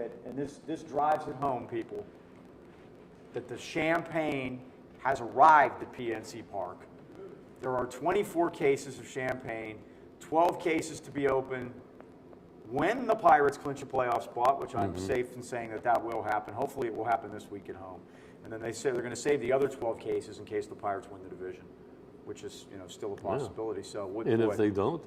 that, and this drives it home, people, that the champagne has arrived at PNC Park. There are 24 cases of champagne, 12 cases to be open. When the Pirates clinch a playoff spot, which I'm safe in saying that will happen, hopefully it will happen this week at home. And then they say they're going to save the other 12 cases in case the Pirates win the division, which is still a possibility. So, if they don't,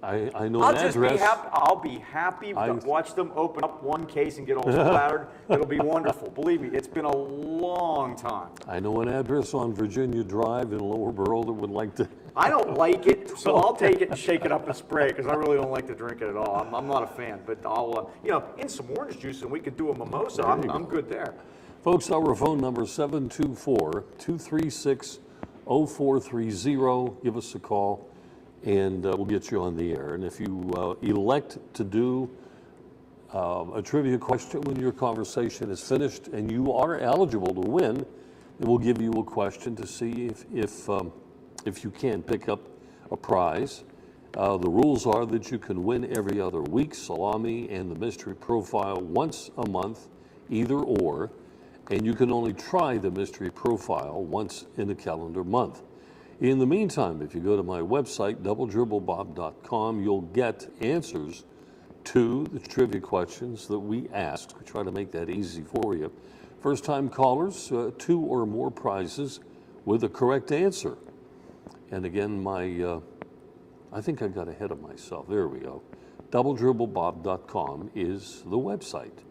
I know I'll an just address. be happy. I'll be happy to watch them open up one case and get all splattered. It'll be wonderful. Believe me, it's been a long time. I know an address on Virginia Drive in Lower Borough that would like to. I don't like it, so I'll take it and shake it up and spray it because I really don't like to drink it at all. I'm not a fan, but I'll, in some orange juice and we could do a mimosa. I'm good there. Folks, our phone number is 724-236-0430. Give us a call and we'll get you on the air. And if you elect to do a trivia question when your conversation is finished and you are eligible to win, then we'll give you a question to see if you can pick up a prize. The rules are that you can win every other week, salami and the mystery profile once a month, either or, and you can only try the mystery profile once in a calendar month. In the meantime, if you go to my website, doubledribblebob.com, you'll get answers to the trivia questions that we asked. We try to make that easy for you. First-time callers, 2 or more prizes with a correct answer. And again, I think I got ahead of myself. There we go. DoubleDribbleBob.com is the website.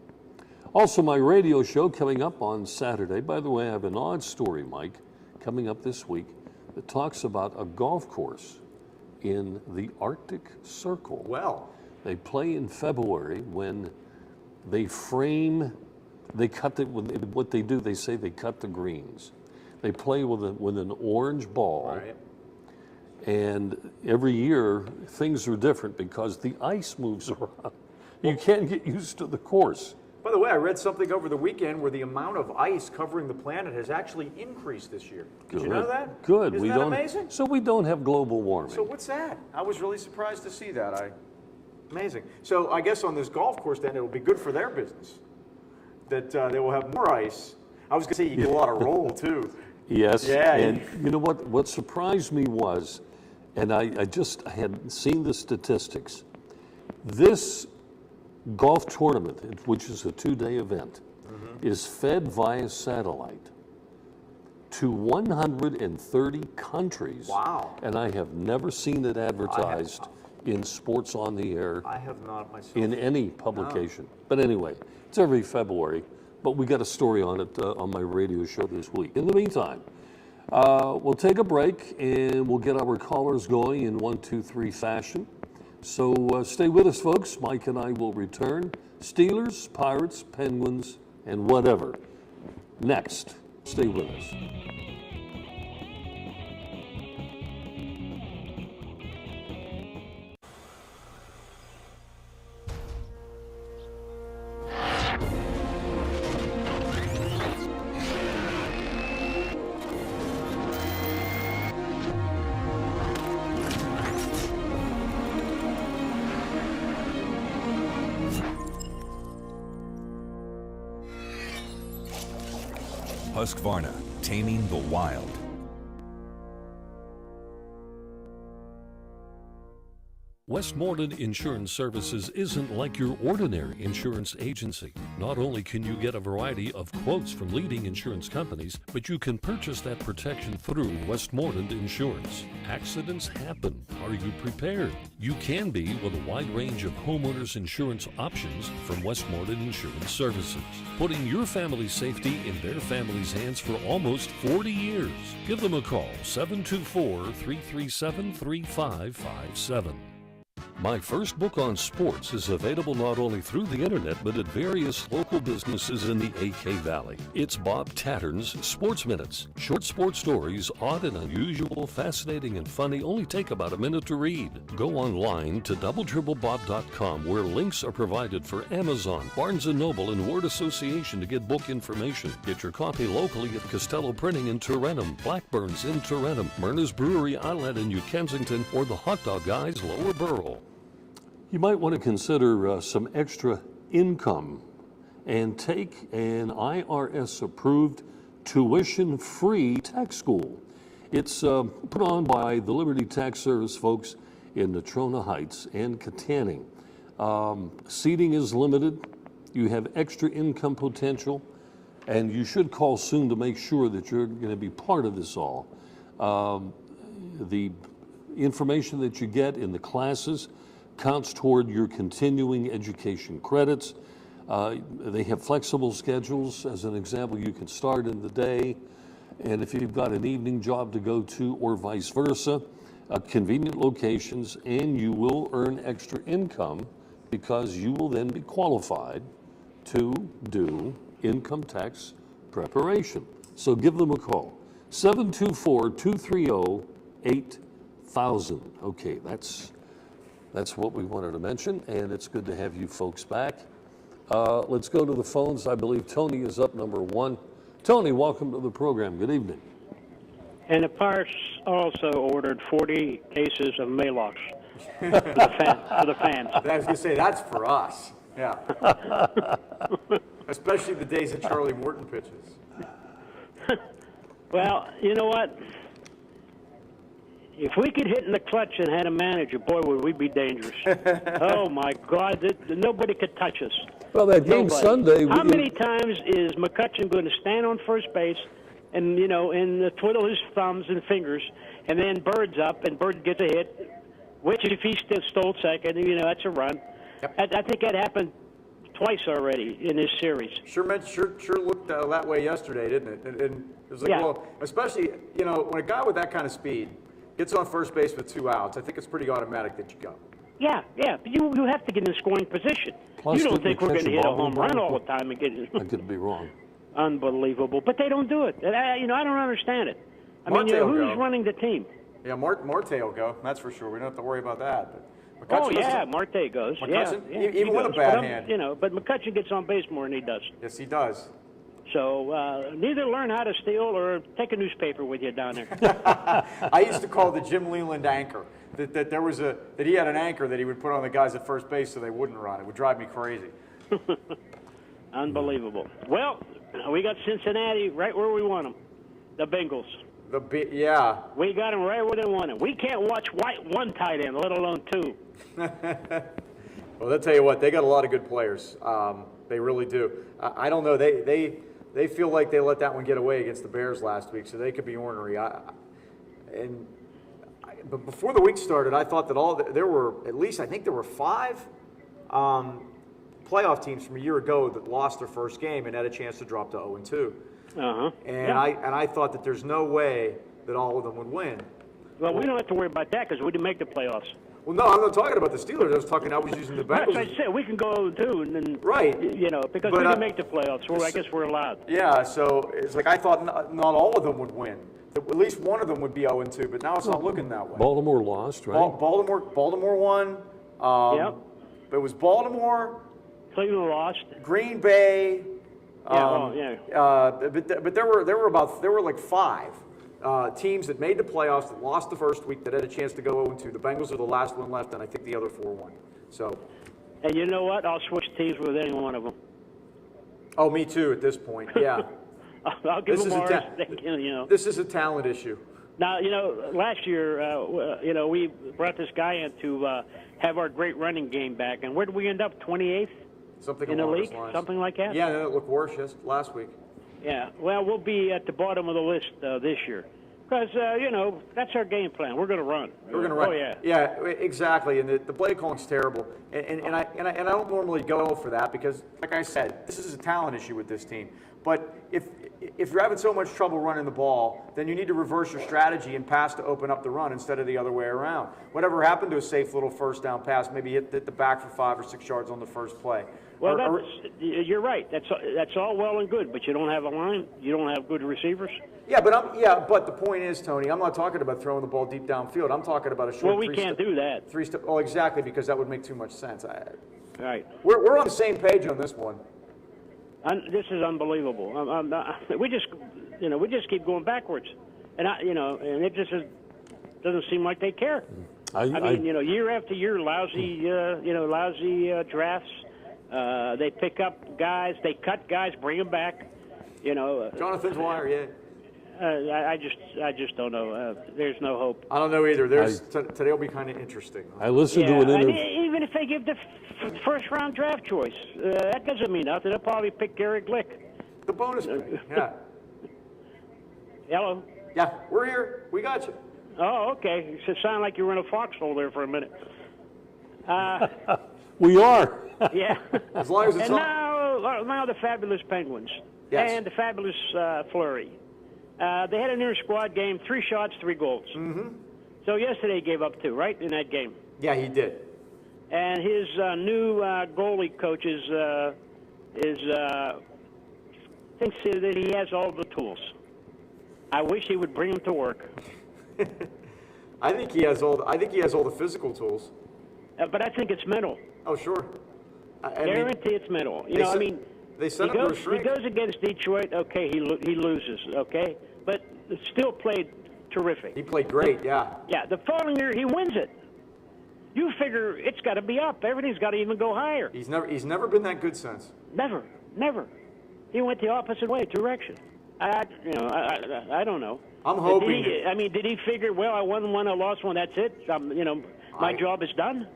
Also, my radio show coming up on Saturday. By the way, I have an odd story, Mike, coming up this week that talks about a golf course in the Arctic Circle. Well, they play in February when they cut it. What they do, they say they cut the greens. They play with an orange ball. right. And every year, things are different because the ice moves around. You can't get used to the course. By the way, I read something over the weekend where the amount of ice covering the planet has actually increased this year. Did you know that? Good. Isn't that amazing? So we don't have global warming. So what's that? I was really surprised to see that. Amazing. So I guess on this golf course then it'll be good for their business that they will have more ice. I was going to say you get a lot of roll too. Yes. Yeah. And you know what surprised me was, and I had seen the statistics, this golf tournament, which is a 2-day event, is fed via satellite to 130 countries. Wow. And I have never seen it advertised in Sports on the Air. I have not myself. In any publication. No. But anyway, it's every February. But we got a story on it on my radio show this week. In the meantime, we'll take a break and we'll get our callers going in 1, 2, 3 fashion. So stay with us, folks. Mike and I will return. Steelers, Pirates, Penguins, and whatever. Next, stay with us. Husqvarna, taming the wild. Westmoreland Insurance Services isn't like your ordinary insurance agency. Not only can you get a variety of quotes from leading insurance companies, but you can purchase that protection through Westmoreland Insurance. Accidents happen. Are you prepared? You can be with a wide range of homeowners insurance options from Westmoreland Insurance Services. Putting your family's safety in their family's hands for almost 40 years. Give them a call, 724-337-3557. My first book on sports is available not only through the internet, but at various local businesses in the AK Valley. It's Bob Tattern's Sports Minutes. Short sports stories, odd and unusual, fascinating and funny, only take about a minute to read. Go online to DoubleDribbleBob.com where links are provided for Amazon, Barnes & Noble, and Word Association to get book information. Get your copy locally at Costello Printing in Tarentum, Blackburn's in Tarentum, Myrna's Brewery Outlet in New Kensington, or the Hot Dog Guys Lower Borough. You might want to consider some extra income and take an IRS-approved tuition-free tax school. It's put on by the Liberty Tax Service folks in Natrona Heights and Katanning. Seating is limited. You have extra income potential, and you should call soon to make sure that you're going to be part of this all. The information that you get in the classes counts toward your continuing education credits. They have flexible schedules. As an example, you can start in the day, and if you've got an evening job to go to or vice versa, convenient locations, and you will earn extra income because you will then be qualified to do income tax preparation. So give them a call, 724-230-8000. Okay, that's what we wanted to mention, and it's good to have you folks back. Let's go to the phones. I believe Tony is up number one. Tony, welcome to the program. Good evening. And the Pirates also ordered 40 cases of Maalox for the fans. I was going to say, that's for us. Yeah. Especially the days that Charlie Morton pitches. Well, you know what? If we could hit in the clutch and had a manager, boy, would we be dangerous. Oh, my God. Nobody could touch us. Well, that game Nobody. Sunday... How many times is McCutcheon going to stand on first base and, and twiddle his thumbs and fingers, and then Bird's up, and Bird gets a hit, which if he stole second, that's a run. Yep. I think that happened twice already in this series. Sure looked that way yesterday, didn't it? And it was like, Yeah. well, especially, when a guy with that kind of speed gets on first base with 2 outs, I think it's pretty automatic that you go. Yeah, but you have to get in scoring position. Plus, you don't didn't think we're catch going to the hit a ball home run all the time and get it. I could be wrong. Unbelievable. But they don't do it. And I don't understand it. I mean, Marte will who's go. running the team? Yeah, Marte will go, that's for sure. We don't have to worry about that. But Oh, McCutcheon yeah, doesn't- Marte goes. McCutcheon? Yeah, Even he with a goes. bad But, hand. but McCutcheon gets on base more than he does. Yes, he does. So neither learn how to steal or take a newspaper with you down there. I used to call the Jim Leland anchor. That he had an anchor that he would put on the guys at first base so they wouldn't run. It would drive me crazy. Unbelievable. Well, we got Cincinnati right where we want them. The Bengals. Yeah. We got them right where they want them. We can't watch one tight end, let alone two. Well, I'll tell you what, they got a lot of good players. They really do. I don't know. They feel like they let that one get away against the Bears last week, so they could be ornery. But before the week started, I thought that there were at least, I think there were 5 playoff teams from a year ago that lost their first game and had a chance to drop to 0-2. Uh-huh. And Yeah. I thought that there's no way that all of them would win. Well, we don't have to worry about that because we didn't make the playoffs. Well, no, I'm not talking about the Steelers. I was using the That's Bengals. what I said. We can go 0-2 and then, Right. because But, we didn't make the playoffs. So I guess we're allowed. Yeah, so it's like I thought not all of them would win. That at least one of them would be 0-2, but now it's not looking that way. Baltimore lost, right? Baltimore won. Yep. But it was Baltimore, Cleveland lost. Green Bay. Yeah, But there were like 5 teams that made the playoffs that lost the first week that had a chance to go 0-2. The Bengals are the last one left, and I think the other 4 won. So. And you know what? I'll switch teams with any one of them. Oh, me too. At this point, yeah. I'll give This them is a ours. This is a talent issue. Now, last year, we brought this guy in to have our great running game back. And where did we end up? 28th Something in the along league? those lines. Something like that? Yeah, it looked worse last week. Yeah. Well, we'll be at the bottom of the list this year. Because, that's our game plan. We're going to run. We're going to run. Oh, yeah. Yeah, exactly. And the play calling's terrible. And I don't normally go for that because, like I said, this is a talent issue with this team. But if you're having so much trouble running the ball, then you need to reverse your strategy and pass to open up the run instead of the other way around. Whatever happened to a safe little first down pass? Maybe hit the back for 5 or 6 yards on the first play. Well, you're right. That's all well and good, but you don't have a line. You don't have good receivers. Yeah, but the point is, Tony, I'm not talking about throwing the ball deep downfield. I'm talking about a short. Well, we can't do that. 3-step. Oh, exactly, because that would make too much sense. Right. We're on the same page on this one. This is unbelievable. We just keep going backwards, and and it just doesn't seem like they care. I mean, year after year, lousy drafts. They pick up guys, they cut guys, bring them back. You know, Jonathan Dwyer, yeah. I just don't know. There's no hope. I don't know either. Today will be kind of interesting. I listened to an and interview. even if they give the first round draft choice, that doesn't mean nothing. They'll probably pick Gary Glick. The bonus pick, yeah. Hello. Yeah, we're here. We got you. Oh, okay. It sounded like you were in a foxhole there for a minute. We are. Yeah. As long as it's And not. now the fabulous Penguins. Yes. And the fabulous Fleury. They had an inter-squad game, 3 shots, 3 goals. Mm-hmm. So yesterday he gave up 2, right, in that game. Yeah, he did. And his new goalie coach thinks that he has all the tools. I wish he would bring him to work. I think he has all the physical tools. But I think it's mental. Oh, sure. I mean, Guarantee it's mental. You they know, said- I mean, they sent he him to a goes, he shrink. goes against Detroit. Okay, he loses. Okay, but still played terrific. He played great, yeah. Yeah, the following year he wins it. You figure it's got to be up. Everything's got to even go higher. He's never been that good since. Never. He went the opposite way, direction. I don't know. I'm hoping. Did he figure? Well, I won one, I lost one. That's it. My job is done.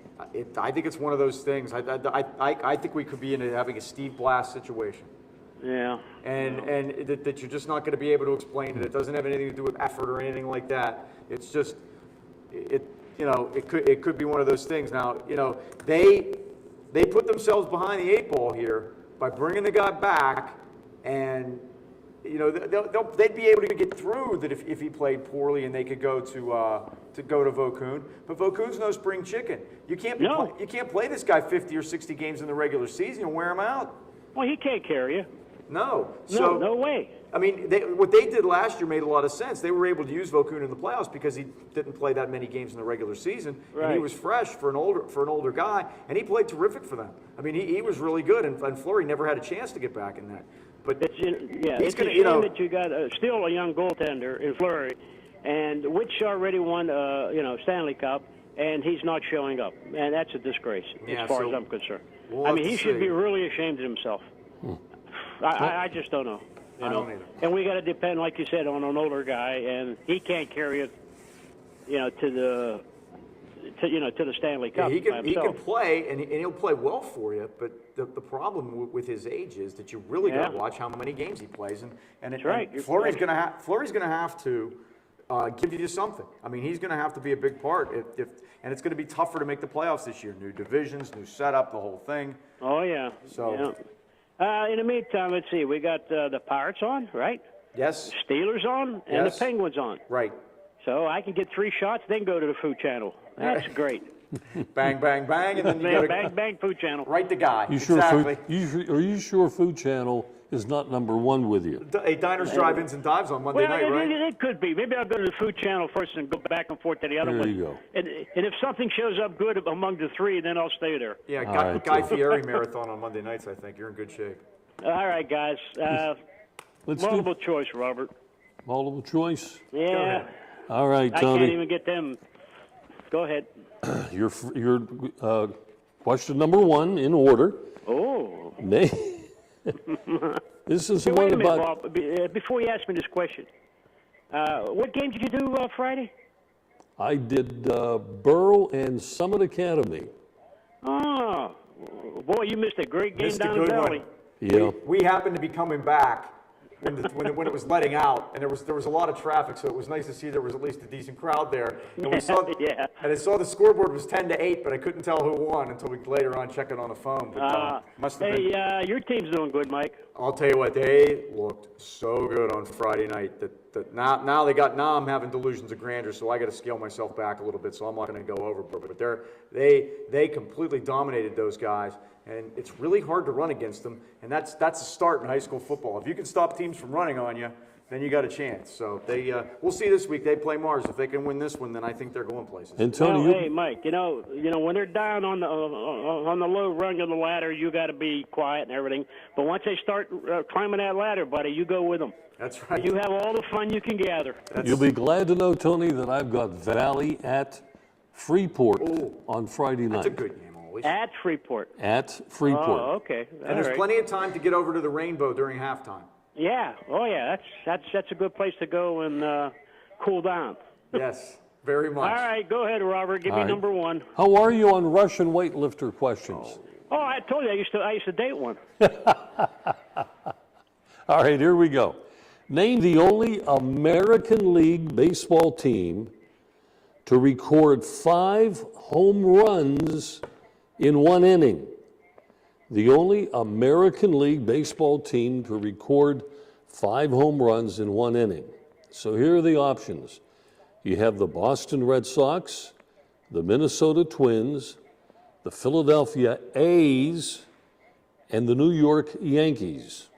I think it's one of those things. I think we could be having a Steve Blass situation. Yeah. And that you're just not going to be able to explain it. It doesn't have anything to do with effort or anything like that. It's just, it could be one of those things. Now, they put themselves behind the 8 ball here by bringing the guy back, and they'd be able to get through that if he played poorly and they could go to Vaucoun. But Vaucoun's no spring chicken. You can't play this guy 50 or 60 games in the regular season. You'll wear him out. Well, he can't carry you. No. No way. I mean, what they did last year made a lot of sense. They were able to use Vaucoun in the playoffs because he didn't play that many games in the regular season, and he Right. was fresh for an older guy, and he played terrific for them. I mean, he was really good, and Fleury never had a chance to get back in that. But It's he's a gonna, shame that you got still a young goaltender in Fleury, and which already won Stanley Cup, and he's not showing up, and that's a disgrace Yeah, as far so as I'm concerned. we'll I mean, have he to should see. be really ashamed of himself. I just don't know. I don't either. And we got to depend, like you said, on an older guy, and he can't carry it, to the Stanley Yeah, Cup he by can himself. play, and he'll play well for you. But the problem with his age is that you really got to Yeah. watch how many games he plays, and That's right. You're Fleury's right. going to have to give you something. I mean, he's going to have to be a big part, and it's going to be tougher to make the playoffs this year. New divisions, new setup, the whole thing. Oh yeah. So- Yeah. In the meantime, let's see. We got the Pirates on, right? Yes, Steelers on, and Yes. the Penguins on. right. So I can get 3 shots, then go to the Food Channel. That's great. Bang, bang, bang, and then you got to Bang, bang, Food Channel. right the guy. You sure? Exactly. Are you sure Food Channel is not number 1 with you? Hey, diners, drive-ins, and dives on Monday Well, night, right? it could be. Maybe I'll go to the Food Channel first and go back and forth to the other There one. you go. And if something shows up good among the 3, then I'll stay there. Yeah, All Guy, right. Guy Fieri marathon on Monday nights. I think you're in good shape. All right, guys. Let's Multiple choice, Robert. do multiple choice. Yeah. ahead. All right, I can't Tony. even get them. Go ahead. Your question number 1 in order. Oh. Name. This is Hey, one wait a minute, about. Bob. Before you ask me this question, what game did you do Friday? I did Borough and Summit Academy. Oh, boy, you missed a great game Missed a down in the good one. Valley. Yeah. We happened to be coming back when it was letting out, and there was a lot of traffic, so it was nice to see there was at least a decent crowd there. And we saw, Yeah. and I saw the scoreboard was 10-8, but I couldn't tell who won until we later on checked it on the phone. But must have been. Hey, your team's doing good, Mike. I'll tell you what, they looked so good on Friday night that now I'm having delusions of grandeur, so I got to scale myself back a little bit, so I'm not going to go over. But they completely dominated those guys, and it's really hard to run against them, and that's a start in high school football. If you can stop teams from running on you, then you got a chance. So we'll see this week. They play Mars. If they can win this one, then I think they're going places. And Tony, Well, hey, Mike, when they're down on the low rung of the ladder, you got to be quiet and everything. But once they start climbing that ladder, buddy, you go with them. That's right. You have all the fun you can gather. you'll be glad to know, Tony, that I've got Valley at Freeport on Friday night. That's a good game always. boys. At Freeport. At Freeport. Oh, okay. And there's plenty of time to get over to the Rainbow during halftime. Yeah. Oh, yeah. That's a good place to go and cool down. Yes, very much. All right. Go ahead, Robert. Give All me right. number one. How are you on Russian weightlifter questions? Oh, I told you I used to date one. All right, here we go. Name the only American League baseball team to record 5 home runs in 1 inning. The only American League baseball team to record 5 home runs in 1 inning. So here are the options. You have the Boston Red Sox, the Minnesota Twins, the Philadelphia A's, and the New York Yankees.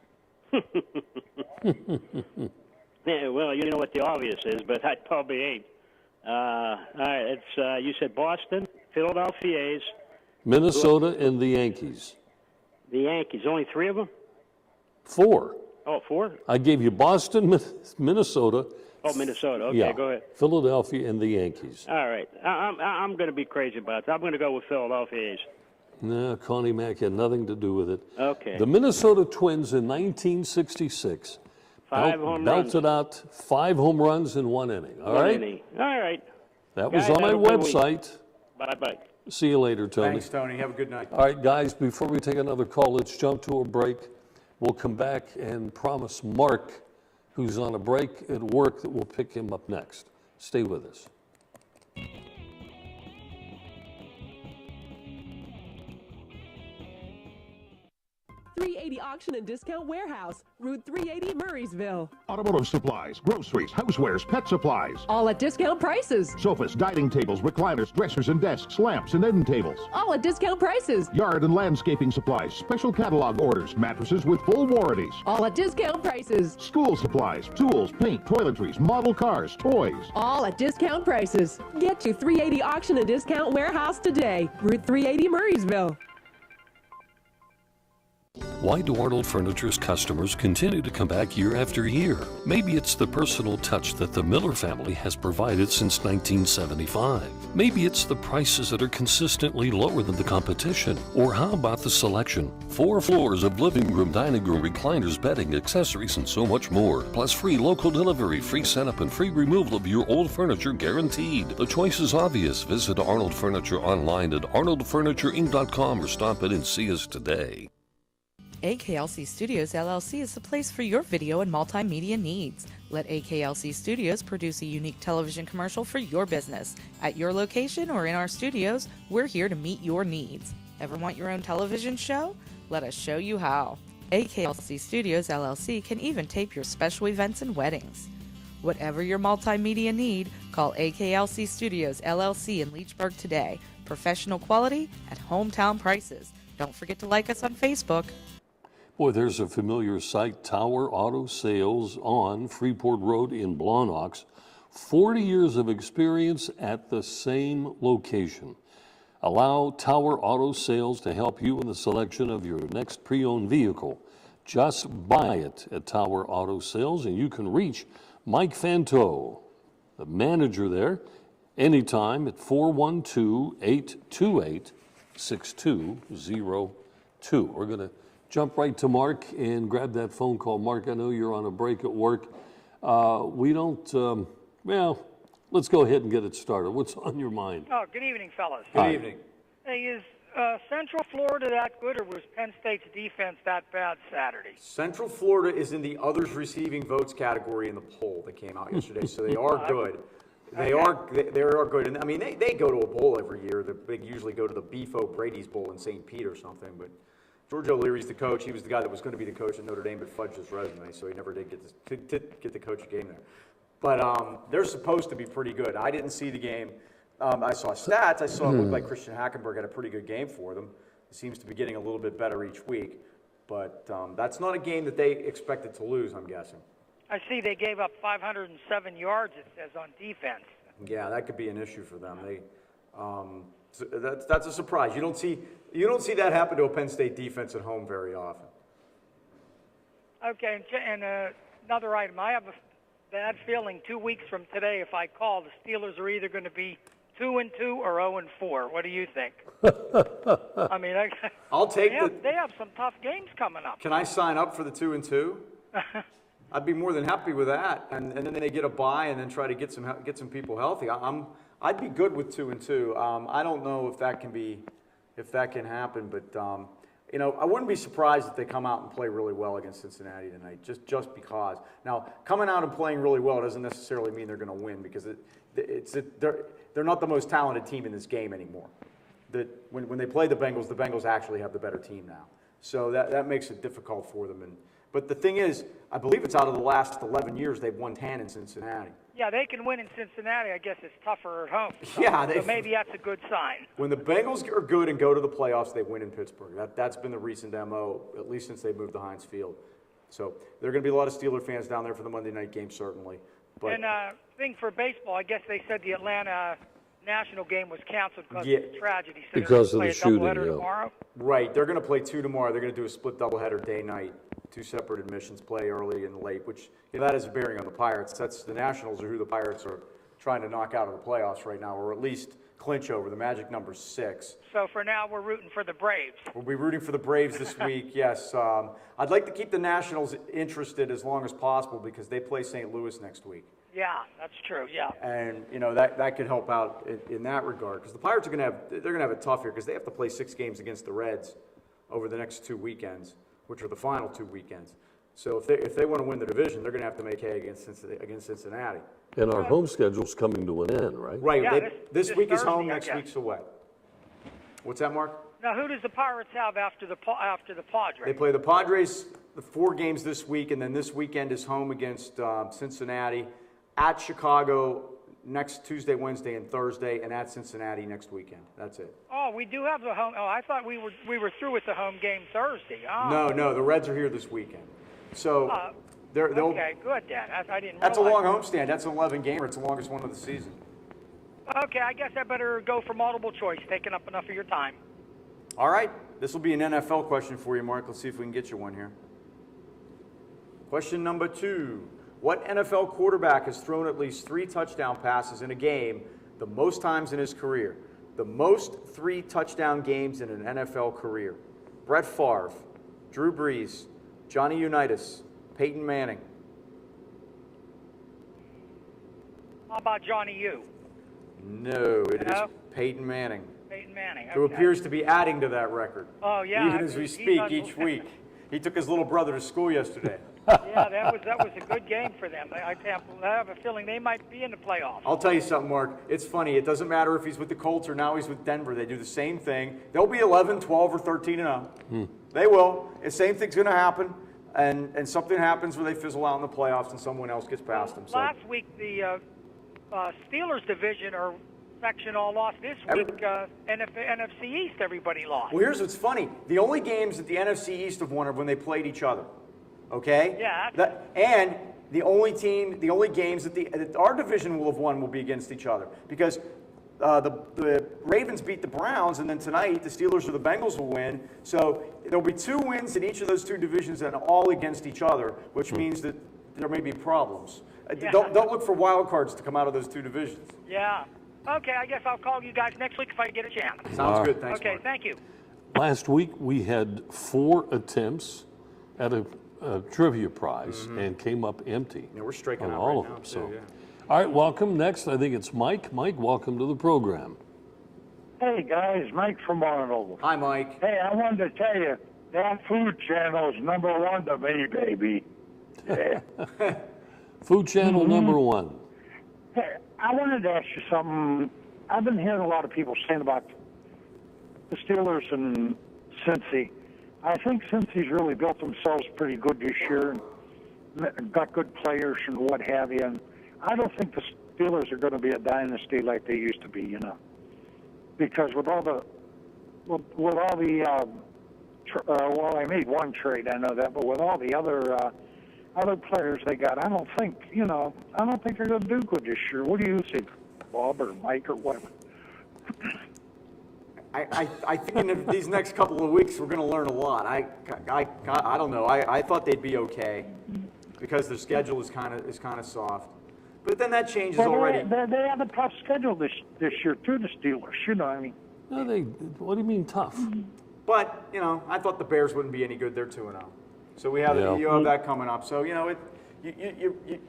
Yeah, well, you know what the obvious is, but that probably ain't. All right, it's you said Boston, Philadelphia A's, Minnesota and the Yankees. the Yankees. Only 3 of them? 4. Oh, 4? I gave you Boston, Minnesota. Oh, Minnesota. Okay, Yeah, go ahead. Philadelphia and the Yankees. All right. I'm going to be crazy about it. I'm going to go with Philadelphia A's. No, Connie Mack had nothing to do with it. Okay. The Minnesota Twins in 1966 5 home runs. belted out 5 home runs in 1 inning. All One right? inning. All right. That was Guys, on my have a good week. website. Bye-bye. See you later, Tony. Thanks, Tony. Have a good night. All right, guys, before we take another call, let's jump to a break. We'll come back and promise Mark, who's on a break at work, that we'll pick him up next. Stay with us. 380 Auction and Discount Warehouse, Route 380, Murraysville. Automotive supplies, groceries, housewares, pet supplies. All at discount prices. Sofas, dining tables, recliners, dressers and desks, lamps and end tables. All at discount prices. Yard and landscaping supplies, special catalog orders, mattresses with full warranties. All at discount prices. School supplies, tools, paint, toiletries, model cars, toys. All at discount prices. Get to 380 Auction and Discount Warehouse today, Route 380, Murraysville. Why do Arnold Furniture's customers continue to come back year after year? Maybe it's the personal touch that the Miller family has provided since 1975. Maybe it's the prices that are consistently lower than the competition. Or how about the selection? 4 floors of living room, dining room, recliners, bedding, accessories, and so much more. Plus free local delivery, free setup, and free removal of your old furniture guaranteed. The choice is obvious. Visit Arnold Furniture online at arnoldfurnitureinc.com or stop in and see us today. AKLC Studios LLC is the place for your video and multimedia needs. Let AKLC Studios produce a unique television commercial for your business. At your location or in our studios, we're here to meet your needs. Ever want your own television show? Let us show you how. AKLC Studios LLC can even tape your special events and weddings. Whatever your multimedia need, call AKLC Studios LLC in Leechburg today. Professional quality at hometown prices. Don't forget to like us on Facebook. Boy, there's a familiar sight, Tower Auto Sales on Freeport Road in Blawnox. 40 years of experience at the same location. Allow Tower Auto Sales to help you in the selection of your next pre-owned vehicle. Just buy it at Tower Auto Sales, and you can reach Mike Fanto, the manager there, anytime at 412-828-6202. We're going to jump right to Mark and grab that phone call. Mark, I know you're on a break at work. Well, let's go ahead and get it started. What's on your mind? Oh, good evening, fellas. Good evening. Hey, is Central Florida that good, or was Penn State's defense that bad Saturday? Central Florida is in the others receiving votes category in the poll that came out yesterday, so they are good. They are good, and I mean they go to a bowl every year. They usually go to the Beef O'Brady's Bowl in St. Pete or something. But George O'Leary's the coach. He was the guy that was going to be the coach at Notre Dame, but fudged his resume, so he never did get the coach game there. But they're supposed to be pretty good. I didn't see the game. I saw stats. I saw it looked like Christian Hackenberg had a pretty good game for them. He seems to be getting a little bit better each week. But that's not a game that they expected to lose, I'm guessing. I see they gave up 507 yards, it says, on defense. Yeah, that could be an issue for them. So that's a surprise. You don't see that happen to a Penn State defense at home very often. Okay, and another item. I have a bad feeling 2 weeks from today, if I call, the Steelers are either going to be 2-2 or 0-4? What do you think? I mean, I'll take they have some tough games coming up. Can I sign up for the 2-2? I'd be more than happy with that, and then they get a bye and then try to get some people healthy. I'd be good with 2-2. I don't know if that can happen, but I wouldn't be surprised if they come out and play really well against Cincinnati tonight, just because. Now, coming out and playing really well doesn't necessarily mean they're going to win, because they're not the most talented team in this game anymore. When they play the Bengals actually have the better team now, so that makes it difficult for them. But the thing is, I believe it's out of the last 11 years they've won 10 in Cincinnati. Yeah, they can win in Cincinnati. I guess it's tougher at home. So maybe that's a good sign. When the Bengals are good and go to the playoffs, they win in Pittsburgh. That's been the recent MO, at least since they moved to Heinz Field. So there are going to be a lot of Steeler fans down there for the Monday night game, certainly. But, and thing for baseball, I guess they said the Atlanta National game was canceled because of the tragedy. So because of the shooting, tomorrow? Right. They're going to play 2 tomorrow. They're going to do a split doubleheader day-night. 2 separate admissions, play early and late, which that has a bearing on the Pirates. The Nationals are who the Pirates are trying to knock out of the playoffs right now, or at least clinch over. The magic number's 6. So for now, we're rooting for the Braves. We'll be rooting for the Braves this week, yes. I'd like to keep the Nationals interested as long as possible because they play St. Louis next week. Yeah, that's true, yeah. And, that could help out in that regard, because the Pirates are going to have it tough here because they have to play 6 games against the Reds over the next 2 weekends, which are the final 2 weekends. So if they want to win the division, they're going to have to make hay against Cincinnati. And our home schedule's coming to an end, right? Right. Yeah, this week is Thursday, home, next week's away. What's that, Mark? Now, who does the Pirates have after the Padres? They play the Padres the 4 games this week, and then this weekend is home against Cincinnati, at Chicago next Tuesday, Wednesday, and Thursday, and at Cincinnati next weekend. That's it. Oh, we do have the home. Oh, I thought we were through with the home game Thursday. Oh. No, the Reds are here this weekend. So they'll. Okay, good then. I didn't. That's realize. a long homestand. That's an 11-gamer. It's the longest one of the season. Okay, I guess I better go for multiple choice, taking up enough of your time. All right. This will be an NFL question for you, Mark. Let's see if we can get you one here. Question number 2. What NFL quarterback has thrown at least 3 touchdown passes in a game the most times in his career? The most 3 touchdown games in an NFL career. Brett Favre, Drew Brees, Johnny Unitas, Peyton Manning. How about Johnny U? No, it is Peyton Manning. Peyton Manning, okay. Who appears to be adding to that record. Oh, yeah. Even as we speak each week. He took his little brother to school yesterday. Yeah, that was a good game for them. I have a feeling they might be in the playoffs. I'll tell you something, Mark. It's funny. It doesn't matter if he's with the Colts or now he's with Denver. They do the same thing. They'll be 11, 12, or 13-0. They will. The same thing's going to happen, and something happens where they fizzle out in the playoffs and someone else gets past them. So. Last week, the Steelers division or section all lost. This week, NFC East, everybody lost. Well, here's what's funny. The only games that the NFC East have won are when they played each other. Okay? Yeah. And the only games that our division will have won will be against each other. Because the Ravens beat the Browns, and then tonight the Steelers or the Bengals will win. So there'll be 2 wins in each of those 2 divisions and all against each other, which means that there may be problems. Yeah. Don't look for wild cards to come out of those 2 divisions. Yeah. Okay, I guess I'll call you guys next week if I get a chance. Sounds good. Thanks, Okay, Mark. thank you. Last week, we had 4 attempts at a trivia prize and came up empty. Yeah, we're striking on out all right of now, them. too, yeah. All right, welcome. Next, I think it's Mike. Mike, welcome to the program. Hey, guys, Mike from Arnold. Hi, Mike. Hey, I wanted to tell you, that Food Channel is #1 to me, baby. Yeah. Food Channel #1. Hey, I wanted to ask you something. I've been hearing a lot of people saying about the Steelers and Cincy. I think Cincy's really built themselves pretty good this year, and got good players and what have you. And I don't think the Steelers are going to be a dynasty like they used to be, because with all the well, I made one trade, I know that, but with all the other players they got, I don't think they're going to do good this year. What do you think, Bob or Mike or whatever? I think in these next couple of weeks we're going to learn a lot. I don't know. I thought they'd be okay because their schedule is kind of soft. But then that changes Well, already. they have a tough schedule this year too, the Steelers. You know, I mean. No, what do you mean tough? But, I thought the Bears wouldn't be any good. They're 2-0. So you have that coming up. So, you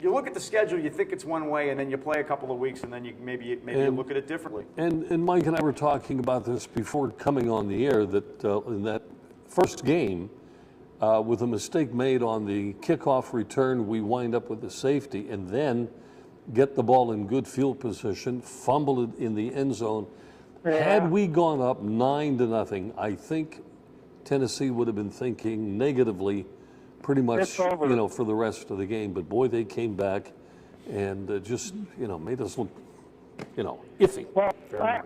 look at the schedule, you think it's one way, and then you play a couple of weeks, and then you maybe you look at it differently. And Mike and I were talking about this before coming on the air, that in that first game, with a mistake made on the kickoff return, we wind up with a safety, and then get the ball in good field position, fumble it in the end zone. Yeah. Had we gone up 9-0, I think Tennessee would have been thinking negatively pretty much, for the rest of the game. But boy, they came back and just, made us look, iffy. Well,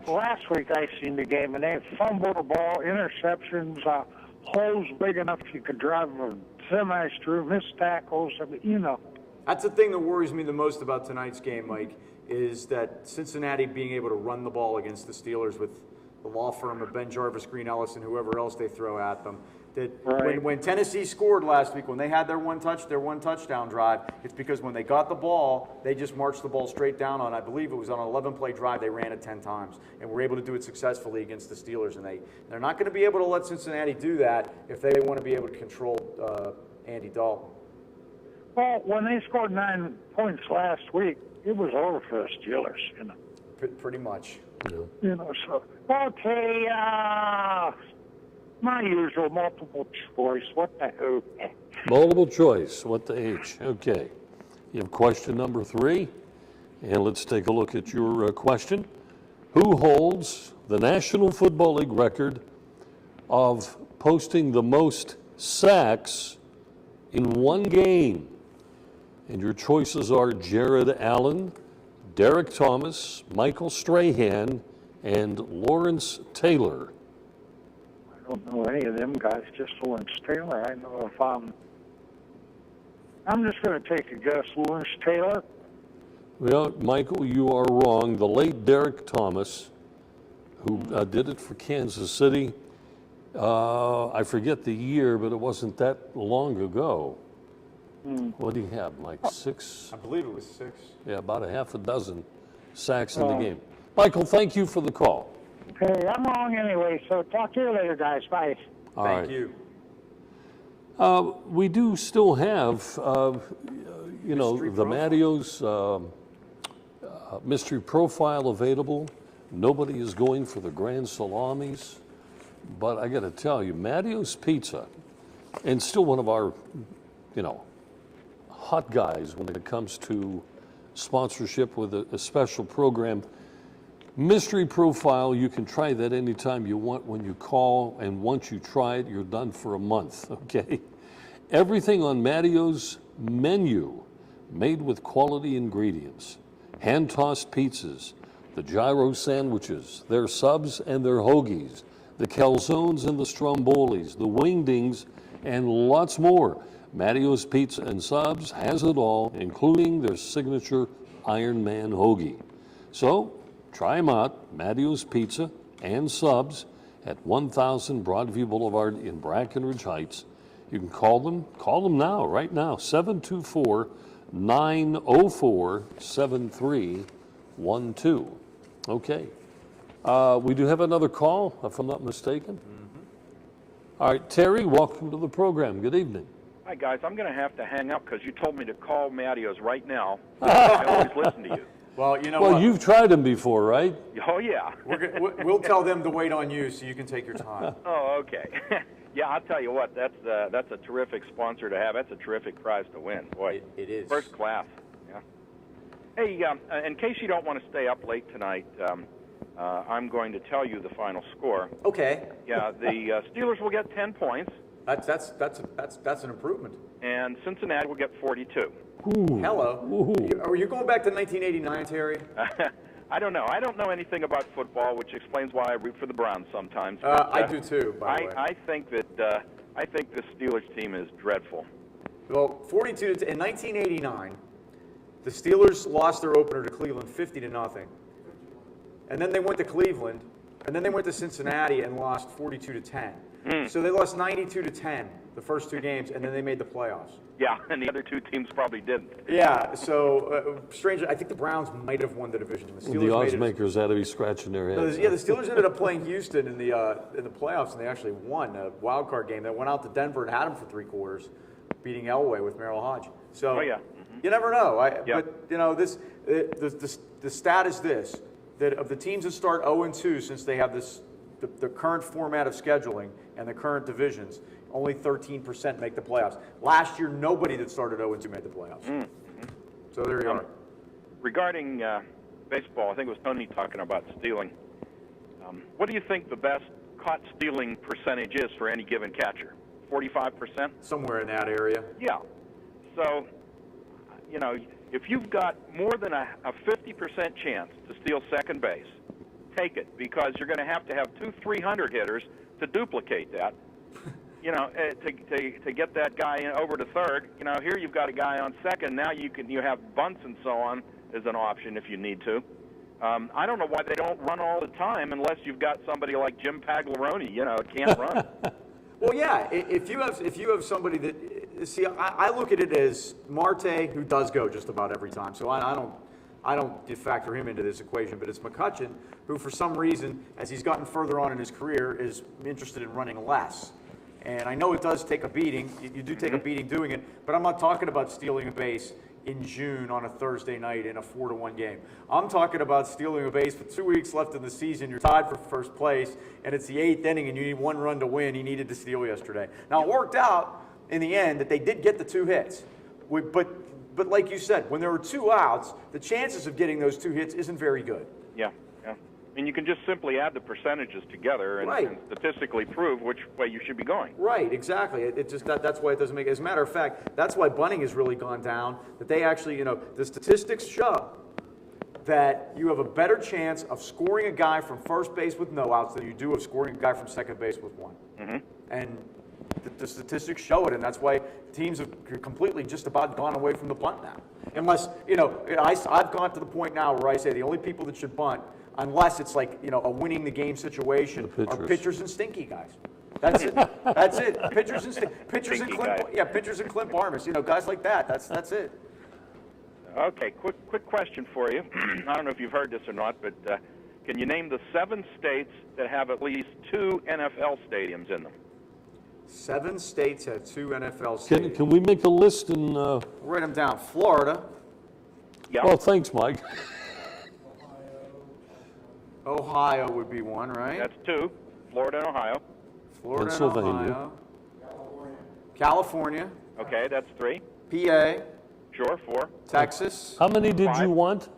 last week I seen the game, and they fumbled the ball, interceptions, holes big enough you could drive a semi through, missed tackles. I mean, That's the thing that worries me the most about tonight's game, Mike, is that Cincinnati being able to run the ball against the Steelers with the law firm of Ben Jarvis, Green Ellis, and whoever else they throw at them. That when Tennessee scored last week, when they had their one touchdown drive, it's because when they got the ball, they just marched the ball straight down on, I believe it was on an 11-play drive, they ran it 10 times, and were able to do it successfully against the Steelers. And they're not going to be able to let Cincinnati do that if they want to be able to control Andy Dalton. Well, when they scored 9 points last week, it was over for the Steelers, Pretty much. Yeah. So, okay, my usual multiple choice. What the who? Multiple choice. What the H? Okay. You have question number 3. And let's take a look at your question. Who holds the National Football League record of posting the most sacks in one game? And your choices are Jared Allen, Derek Thomas, Michael Strahan, and Lawrence Taylor. I don't know any of them guys, just Lawrence Taylor. I know if I'm just going to take a guess, Lawrence Taylor. Well, Michael, you are wrong. The late Derek Thomas, who did it for Kansas City, I forget the year, but it wasn't that long ago. What do you have, Mike? 6? I believe it was 6. Yeah, about a half a dozen sacks in the game. Michael, thank you for the call. Okay, I'm wrong anyway, so talk to you later, guys. Bye. Thank you. We do still have, the Matteo's mystery profile available. Nobody is going for the grand salamis. But I got to tell you, Matteo's Pizza, and still one of our, hot guys when it comes to sponsorship with a special program. Mystery profile, you can try that anytime you want when you call, and once you try it, you're done for a month, okay? Everything on Matteo's menu made with quality ingredients. Hand-tossed pizzas, the gyro sandwiches, their subs and their hoagies, the calzones and the strombolis, the wingdings, and lots more. Matteo's Pizza and Subs has it all, including their signature Iron Man hoagie. So, try them out, Matteo's Pizza and Subs at 1000 Broadview Boulevard in Brackenridge Heights. You can call them now, right now, 724-904-7312. Okay. We do have another call, if I'm not mistaken. All right, Terry, welcome to the program. Good evening. Hi, guys. I'm going to have to hang up because you told me to call Matteo's right now. I always listen to you. Well, you know what? Well, you've tried them before, right? Oh, yeah. We'll tell them to wait on you so you can take your time. Oh, okay. Yeah, I'll tell you what. That's a terrific sponsor to have. That's a terrific prize to win. Boy, it is. First class. Yeah. Hey, in case you don't want to stay up late tonight, I'm going to tell you the final score. Okay. Yeah, the Steelers will get 10 points. That's an improvement. And Cincinnati will get 42. Ooh. Hello. Ooh. Are you going back to 1989, Terry? I don't know. I don't know anything about football, which explains why I root for the Browns sometimes. I do too, by the way. I think that I think the Steelers team is dreadful. Well, 42 in 1989, the Steelers lost their opener to Cleveland 50-0. And then they went to Cleveland, and then they went to Cincinnati and lost 42-10. So they lost 92-10 the first 2 games, and then they made the playoffs. Yeah, and the other 2 teams probably didn't. Yeah, so strangely, I think the Browns might have won the division. The Steelers The odds made it. makers had to be scratching their heads. Yeah, the Steelers ended up playing Houston in the playoffs, and they actually won a wild card game. They went out to Denver and had them for 3 quarters, beating Elway with Merrill Hodge. So you never know. But you know, the stat is this: that of the teams that start 0-2 since they have the current format of scheduling and the current divisions, only 13% make the playoffs. Last year, nobody that started 0-2 made the playoffs. So there you are. Regarding baseball, I think it was Tony talking about stealing. What do you think the best caught stealing percentage is for any given catcher? 45%? Somewhere in that area. Yeah. So, you know, if you've got more than a 50% chance to steal second base, take it, because you're going to have 2 300 hitters to duplicate that. You know, to get that guy over to third. You know, here you've got a guy on second. Now you have bunts and so on as an option if you need to. I don't know why they don't run all the time unless you've got somebody like Jim Pagliarone. You know, can't run. Well, yeah. If you have somebody that I look at it as Marte, who does go just about every time. So I don't factor him into this equation, but it's McCutchen, who for some reason, as he's gotten further on in his career, is interested in running less. And I know it does take a beating. You do take a beating doing it, but I'm not talking about stealing a base in June on a Thursday night in a 4-1 game. I'm talking about stealing a base with 2 weeks left in the season. You're tied for first place, and it's the 8th inning, and you need 1 run to win. He needed to steal yesterday. Now, it worked out in the end that they did get the 2 hits. But like you said, when there were 2 outs, the chances of getting those 2 hits isn't very good. Yeah. And you can just simply add the percentages together and statistically prove which way you should be going. Right, exactly. It just that's why it doesn't make. As a matter of fact, that's why bunting has really gone down. That they actually, the statistics show that you have a better chance of scoring a guy from first base with no outs than you do of scoring a guy from second base with 1. And the statistics show it, and that's why teams have completely just about gone away from the bunt now. Unless, I've gone to the point now where I say the only people that should bunt, unless it's like, a winning the game situation, are pitchers and stinky guys. That's it. That's it. Pitchers and Clint Barmas, guys like that. That's it. Okay, quick question for you. I don't know if you've heard this or not, but can you name the 7 states that have at least 2 NFL stadiums in them? 7 states have 2 NFL stadiums. Can we make a list and write them down? Florida. Yeah. Oh, thanks, Mike. Ohio would be 1, right? That's 2. Florida and Ohio. Florida and Pennsylvania. Ohio. California. Okay, that's 3. PA. Sure, 4. Texas. How many did 5. you want?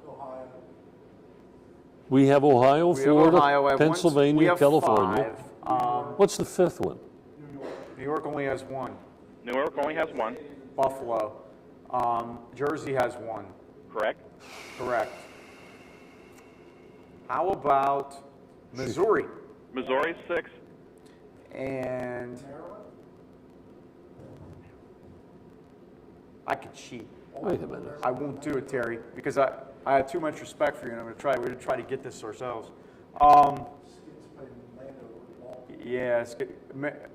We have Ohio, We have Florida, Ohio. Pennsylvania, We have California. 5. What's the 5th one? New York only has 1. New York only has 1. Buffalo. Jersey has 1. Correct. Correct. How about Missouri? Missouri's 6. And I could cheat. Wait a minute. I won't do it, Terry, because I have too much respect for you, and we're going to try to get this ourselves. Yeah,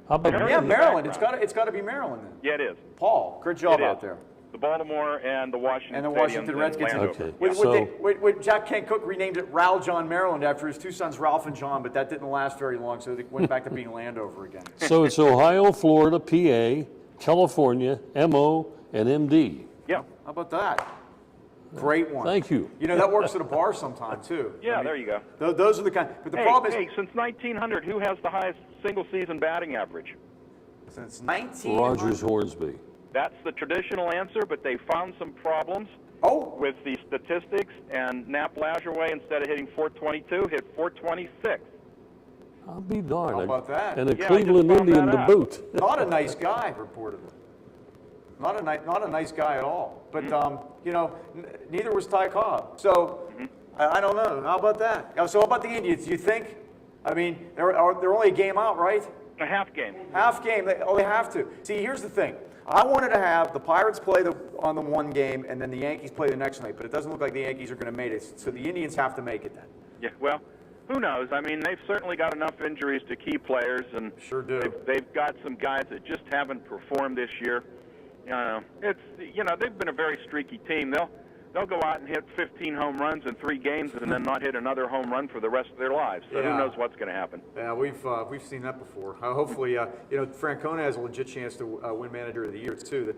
How about Maryland. It's got to be Maryland then. Yeah, it is. Paul, great job It out is. there. The Baltimore and the Washington Washington Stadiums Redskins. in Landover. Okay. When Jack Kent Cooke renamed it Ralph John Maryland after his 2 sons, Ralph and John, but that didn't last very long, so they went back to being Landover again. So it's Ohio, Florida, PA, California, MO, and MD. Yeah. How about that? Great one. Thank you. That works at a bar sometime, too. Yeah, there you go. Those are the kind. But the problem is, since 1900, who has the highest single-season batting average? Since 1900. Rogers Hornsby. That's the traditional answer, but they found some problems with the statistics, and Nap Lajoie, instead of hitting 422, hit 426. I'll be darned. How about that? And a Yeah, Cleveland I just found Indian that to out. boot. Not a nice guy, reportedly. Not a nice guy at all. But neither was Ty Cobb. So I don't know. How about that? So how about the Indians? Do you think? I mean, they're only a game out, right? A half game. Half game. They have to. See, here's the thing. I wanted to have the Pirates play on the 1 game and then the Yankees play the next night, but it doesn't look like the Yankees are going to make it. So the Indians have to make it then. Yeah, well, who knows? I mean, they've certainly got enough injuries to key players, and sure do. They've got some guys that just haven't performed this year. They've been a very streaky team. They'll go out and hit 15 home runs in 3 games and then not hit another home run for the rest of their lives. So who knows what's going to happen? Yeah, we've seen that before. Hopefully, Francona has a legit chance to win Manager of the Year too. The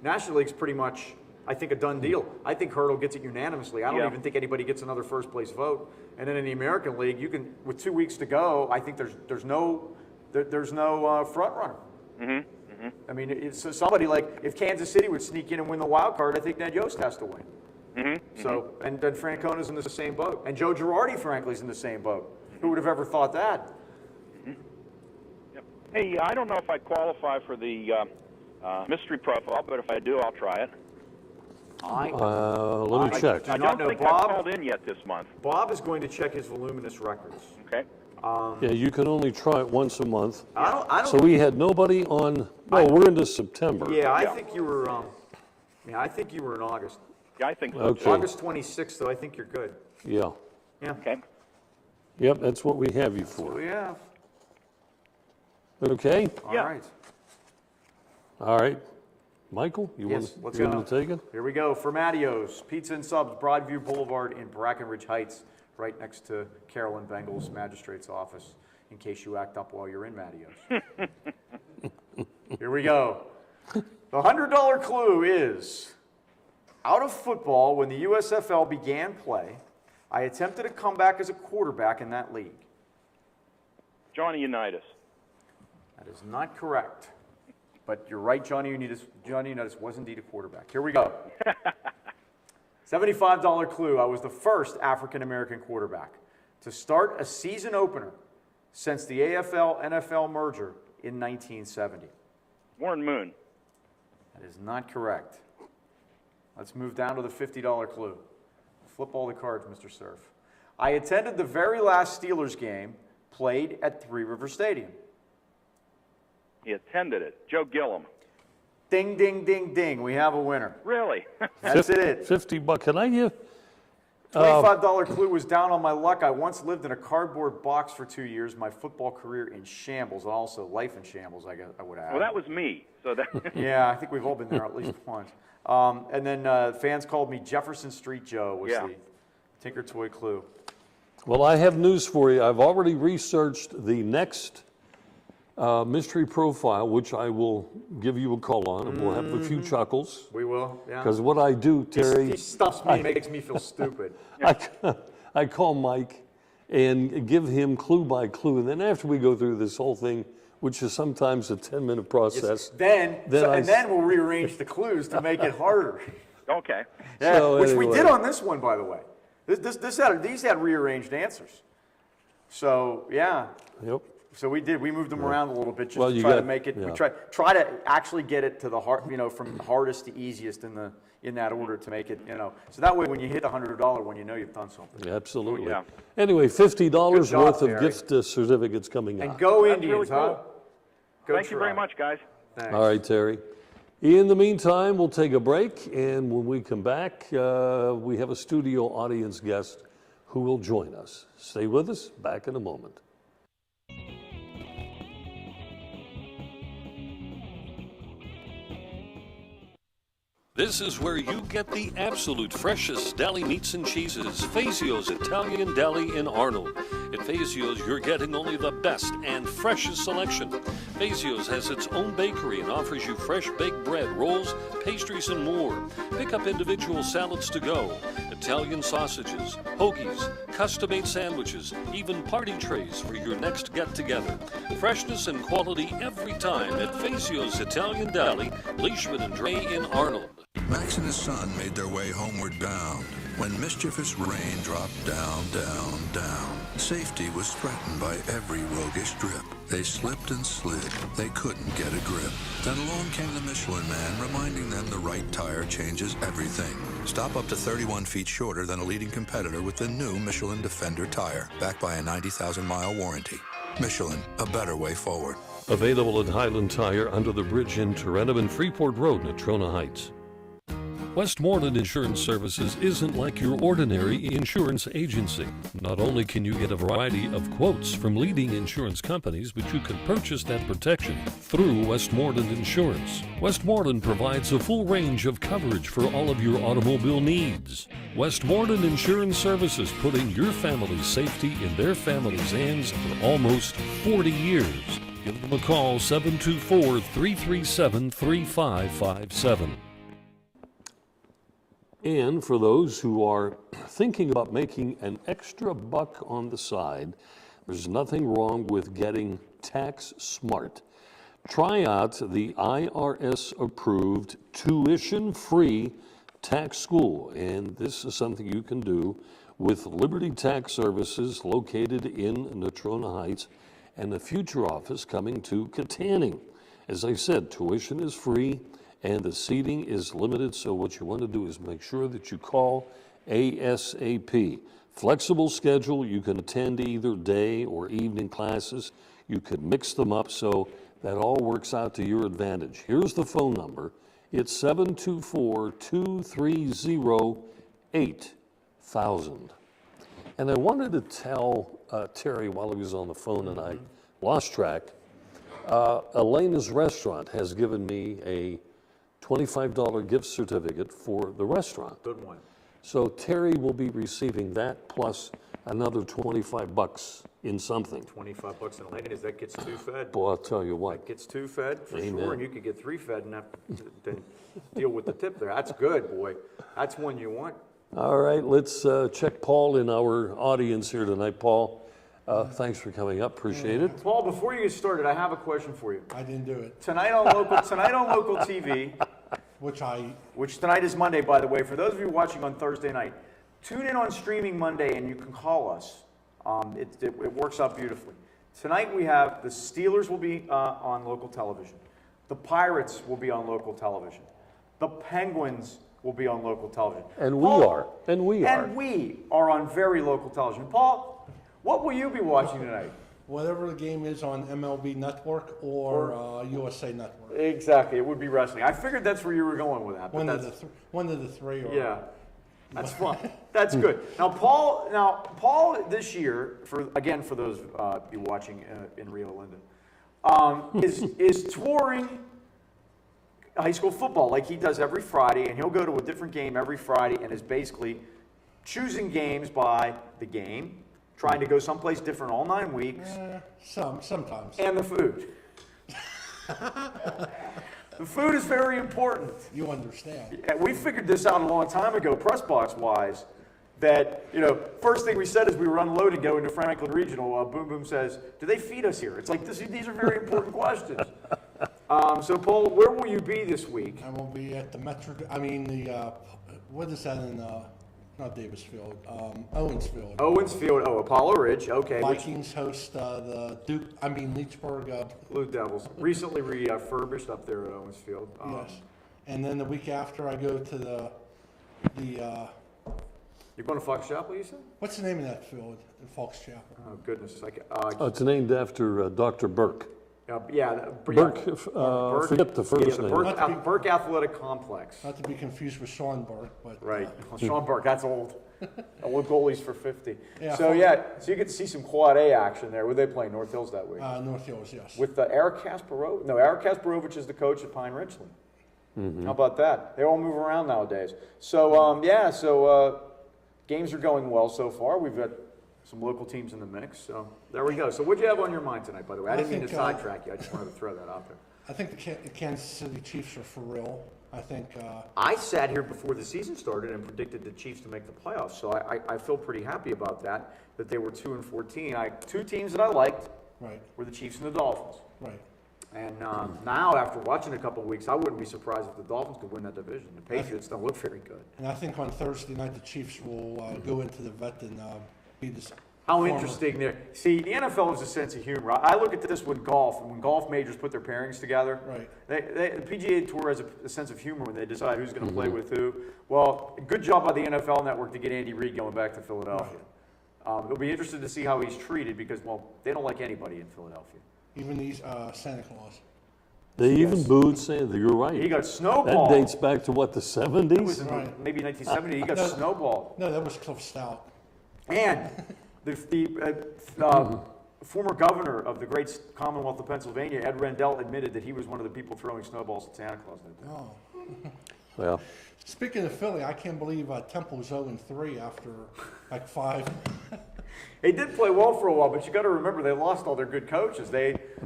National League's pretty much, I think, a done deal. I think Hurdle gets it unanimously. I don't even think anybody gets another first place vote. And then in the American League, you can, with 2 weeks to go, I think there's no front runner. Mm-hmm. I mean, it's somebody like, if Kansas City would sneak in and win the wild card, I think Ned Yost has to win. Mm-hmm. So, and then Francona's in the same boat. And Joe Girardi, frankly, is in the same boat. Who would have ever thought that? Mm-hmm. Yep. Hey, I don't know if I qualify for the mystery profile, but if I do, I'll try it. Let me check. I don't think I've called in yet this month. Bob is going to check his voluminous records. Okay. Yeah, you can only try it once a month. I don't. So we had nobody on. Well, we're into September. Yeah, I think you were. I think you were in August. Yeah, I think so. Okay. August 26th, though. I think you're good. Yeah. Yeah. Okay. Yep, that's what we have you So for. we have. Okay. All right. All right. Michael, you Yes, want let's to go. take it? Here we go. Formatio's Pizza and Subs, Broadview Boulevard in Brackenridge Heights, right next to Carolyn Bengal's magistrate's office, in case you act up while you're in Matio's. Here we go. The $100 clue is, out of football, when the USFL began play, I attempted a comeback as a quarterback in that league. Johnny Unitas. That is not correct. But you're right, Johnny Unitas was indeed a quarterback. Here we go. $75 clue. I was the first African-American quarterback to start a season opener since the AFL-NFL merger in 1970. Warren Moon. That is not correct. Let's move down to the $50 clue. Flip all the cards, Mr. Cerf. I attended the very last Steelers game played at Three River Stadium. He attended it. Joe Gillum. Ding, ding, ding, ding. We have a winner. Really? That's it. $50. Can I give? $25 clue was down on my luck. I once lived in a cardboard box for 2 years. My football career in shambles, and also life in shambles, I guess I would add. Well, that was me. So that. Yeah, I think we've all been there at least once. And then fans called me Jefferson Street Joe was the Tinker Toy clue. Well, I have news for you. I've already researched the next mystery profile, which I will give you a call on, and we'll have a few chuckles. We will, yeah. Because what I do, Terry... He stuffs me, makes me feel stupid. I call Mike and give him clue by clue, and then after we go through this whole thing, which is sometimes a 10-minute process... Then we'll rearrange the clues to make it harder. Okay. Yeah, So which anyway. we did on this one, by the way. These had rearranged answers. So, yeah. Yep. So we did. We moved them around a little bit just Well, to you try to got- make it. yeah. We try to actually get it to the heart. From hardest to easiest in that order to make it. So that way, when you hit the $100 one, you know you've done something. Absolutely. Yeah. Anyway, $50 Good job, worth of Terry. gift certificates coming And out. go That's Indians, really huh? cool. Go Thank you very Try. much, guys. Thanks. All right, Terry. In the meantime, we'll take a break, and when we come back, we have a studio audience guest who will join us. Stay with us. Back in a moment. This is where you get the absolute freshest deli meats and cheeses. Fazio's Italian Deli in Arnold. At Fazio's, you're getting only the best and freshest selection. Fazio's has its own bakery and offers you fresh baked bread, rolls, pastries, and more. Pick up individual salads to go, Italian sausages, hoagies, custom-made sandwiches, even party trays for your next get-together. Freshness and quality every time at Fazio's Italian Deli, Leishman and Dre in Arnold. Max and his son made their way homeward bound when mischievous rain dropped down, down, down. Safety was threatened by every roguish drip. They slipped and slid. They couldn't get a grip. Then along came the Michelin Man, reminding them the right tire changes everything. Stop up to 31 feet shorter than a leading competitor with the new Michelin Defender tire, backed by a 90,000-mile warranty. Michelin, a better way forward. Available at Highland Tire under the bridge in Tarentum and Freeport Road, Natrona Heights. Westmoreland Insurance Services isn't like your ordinary insurance agency. Not only can you get a variety of quotes from leading insurance companies, but you can purchase that protection through Westmoreland Insurance. Westmoreland provides a full range of coverage for all of your automobile needs. Westmoreland Insurance Services, putting your family's safety in their family's hands for almost 40 years. Give them a call, 724-337-3557. And for those who are thinking about making an extra buck on the side, there's nothing wrong with getting tax smart. Try out the IRS-approved tuition-free tax school, and this is something you can do with Liberty Tax Services located in Natrona Heights and a future office coming to Katanning. As I said, tuition is free and the seating is limited, so what you want to do is make sure that you call ASAP. Flexible schedule, you can attend either day or evening classes. You could mix them up, so that all works out to your advantage. Here's the phone number. It's 724-230-8000. And I wanted to tell Terry while he was on the phone and I lost track, Elena's Restaurant has given me a $25 gift certificate for the restaurant. Good one. So Terry will be receiving that plus another $25 in something. $25 in Atlantis, that gets 2 fed. Boy, I'll tell you what. That gets 2 fed for Amen. sure, and you could get 3 fed and have to deal with the tip there. That's good, boy. That's one you want. All right, let's check Paul in our audience here tonight. Paul, thanks for coming up. Appreciate it. Paul, before you get started, I have a question for you. I didn't do it. Tonight on local TV, which tonight is Monday, by the way. For those of you watching on Thursday night, tune in on streaming Monday, and you can call us. It works out beautifully. Tonight we have the Steelers will be on local television. The Pirates will be on local television. The Penguins will be on local television. And we are. And we are on very local television. Paul, what will you be watching tonight? Whatever the game is on MLB Network or USA Network. Exactly, it would be wrestling. I figured that's where you were going with that. One of the three. Or, yeah, that's fun. That's good. Now, Paul, this year, for those you watching in Rio Linda, is touring high school football like he does every Friday, and he'll go to a different game every Friday, and is basically choosing games by the game. Trying to go someplace different all 9 weeks. Sometimes. And the food. The food is very important. You understand. We figured this out a long time ago, press box wise, that, first thing we said as we were unloading going to Franklin Regional, Boom Boom says, do they feed us here? It's like, these are very important questions. So Paul, where will you be this week? I will be at the what is that in, not Davisfield, Owensfield. Owensfield, Apollo Ridge, okay. Vikings host the Leechburg. Blue Devils, recently refurbished up there at Owensfield. Yes, and then the week after I go to the You're going to Fox Chapel, you said? What's the name of that field in Fox Chapel? Oh, goodness. It's named after Dr. Burke. Burke, forget the first name. Burke Athletic Complex. Not to be confused with Sean Burke, but right. Sean Burke, that's old. Old goalies for 50. Yeah, so you get to see some Quad A action there. Were they playing North Hills that week? North Hills, yes. With Eric Kasparovich. No, Eric Kasparovich is the coach at Pine Richland. Mm-hmm. How about that? They all move around nowadays. So games are going well so far. We've got some local teams in the mix. So there we go. So what'd you have on your mind tonight, by the way? I didn't mean to sidetrack you. I just wanted to throw that out there. I think the Kansas City Chiefs are for real. I think. I sat here before the season started and predicted the Chiefs to make the playoffs. So I feel pretty happy about that they were 2-14. Two teams that I liked were the Chiefs and the Dolphins. Right. And now, after watching a couple of weeks, I wouldn't be surprised if the Dolphins could win that division. The Patriots don't look very good. And I think on Thursday night, the Chiefs will go into the vet and be the. How interesting there. See, the NFL has a sense of humor. I look at this with golf, and when golf majors put their pairings together, the PGA Tour has a sense of humor when they decide who's going to play with who. Well, good job by the NFL Network to get Andy Reid going back to Philadelphia. It'll be interesting to see how he's treated because, they don't like anybody in Philadelphia. Even these Santa Claus. They even booed Sandy. You're right. He got snowballed. That dates back to what, the 70s? It was in maybe 1970. He got snowballed. No, that was Cliff Stout. And the former governor of the great Commonwealth of Pennsylvania, Ed Rendell, admitted that he was one of the people throwing snowballs at Santa Claus that day. Oh. Well. Speaking of Philly, I can't believe Temple was 0-3 after like 5. They did play well for a while, but you got to remember they lost all their good coaches.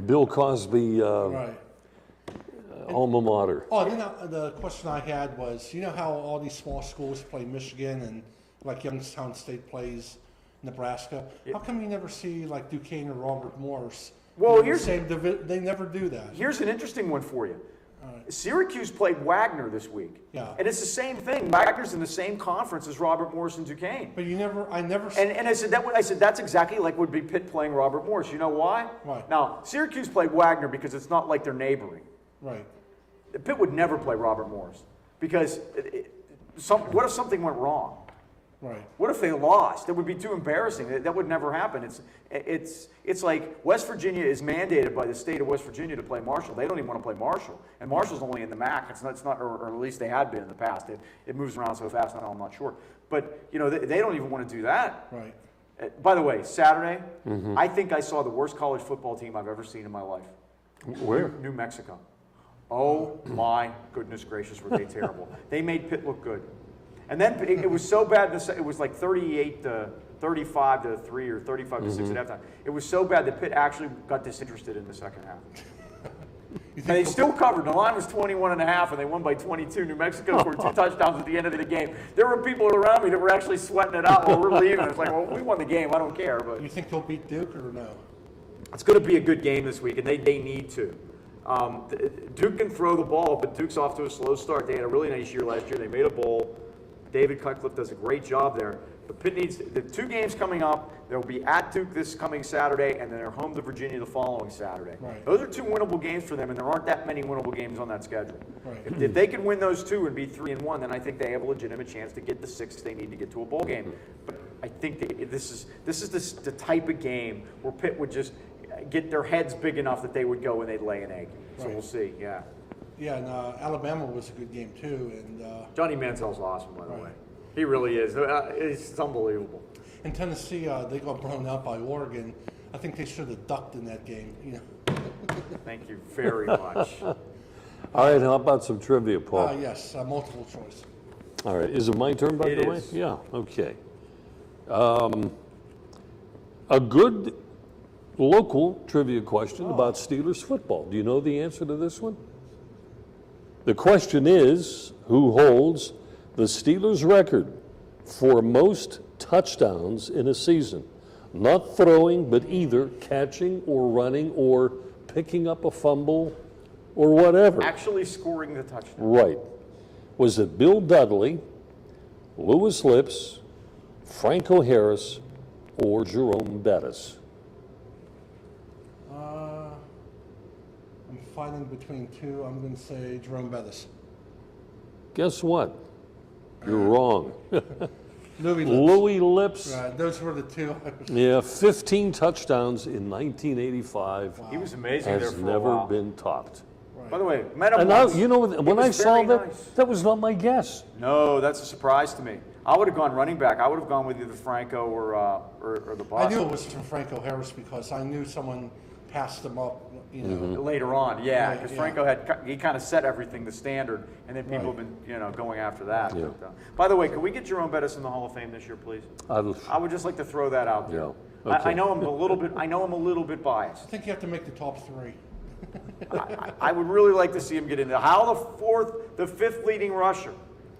Bill Cosby, right. Alma mater. Oh, then the question I had was, you know how all these small schools play Michigan and like Youngstown State plays Nebraska? How come you never see like Duquesne or Robert Morris? Well, they never do that. Here's an interesting one for you. Syracuse played Wagner this week. Yeah. And it's the same thing. Wagner's in the same conference as Robert Morris and Duquesne. But I never. And I said that's exactly like would be Pitt playing Robert Morris. You know why? Why? Now, Syracuse played Wagner because it's not like they're neighboring. Right. Pitt would never play Robert Morris because what if something went wrong? Right. What if they lost? It would be too embarrassing. That would never happen. It's like West Virginia is mandated by the state of West Virginia to play Marshall. They don't even want to play Marshall, and Marshall's only in the MAC. It's not, or at least they had been in the past. It moves around so fast now. I'm not sure, but they don't even want to do that. Right. By the way, Saturday, I think I saw the worst college football team I've ever seen in my life. Where? New Mexico. Oh my goodness gracious, were they terrible? They made Pitt look good. And then it was so bad, it was like 38 to 35 to 3 or 35 to 6 at halftime. It was so bad that Pitt actually got disinterested in the second half. And they still covered. The line was 21.5, and they won by 22. New Mexico scored 2 touchdowns at the end of the game. There were people around me that were actually sweating it out while we're leaving. It's like, well, we won the game. I don't care. But you think they'll beat Duke or no? It's going to be a good game this week, and they need to. Duke can throw the ball, but Duke's off to a slow start. They had a really nice year last year. They made a bowl. David Cutcliffe does a great job there. But Pitt needs the 2 games coming up. They'll be at Duke this coming Saturday, and then they're home to Virginia the following Saturday. Right. Those are 2 winnable games for them, and there aren't that many winnable games on that schedule. Right. If they can win those 2 and be 3-1, then I think they have a legitimate chance to get the 6 they need to get to a bowl game. But I think this is the type of game where Pitt would just get their heads big enough that they would go and they'd lay an egg. So we'll see. Yeah. Yeah, and Alabama was a good game too, and Johnny Manziel's awesome, by the way. He really is. It's unbelievable. In Tennessee, they got blown out by Oregon. I think they should have ducked in that game. Thank you very much. All right, how about some trivia, Paul? Yes, multiple choice. All right, is it my turn, by the way? It is. Yeah, okay. A good local trivia question about Steelers football. Do you know the answer to this one? The question is, who holds the Steelers' record for most touchdowns in a season? Not throwing, but either catching or running or picking up a fumble or whatever. Actually scoring the touchdown. Right. Was it Bill Dudley, Lewis Lips, Franco Harris, or Jerome Bettis? I'm fighting between 2. I'm going to say Jerome Bettis. Guess what? You're wrong. Louis Lips. Louis Lips. Right, those were the 2. Yeah, 15 touchdowns in 1985. He was amazing has there for a never while. been topped. By the way, met him And once. you know, when I was saw very that, nice. that was not my guess. No, that's a surprise to me. I would have gone running back. I would have gone with either Franco or the Boston. I knew it was from Franco Harris because I knew someone passed him up, Later on, yeah, because Yeah. Franco he kind of set everything, the standard, and then people have been going after that. Yeah. But, by the way, can we get Jerome Bettis in the Hall of Fame this year, please? I would just like to throw that out there. Yeah. Okay. I know I'm a little bit biased. I think you have to make the top 3. I would really like to see him get in there. How the 5th leading rusher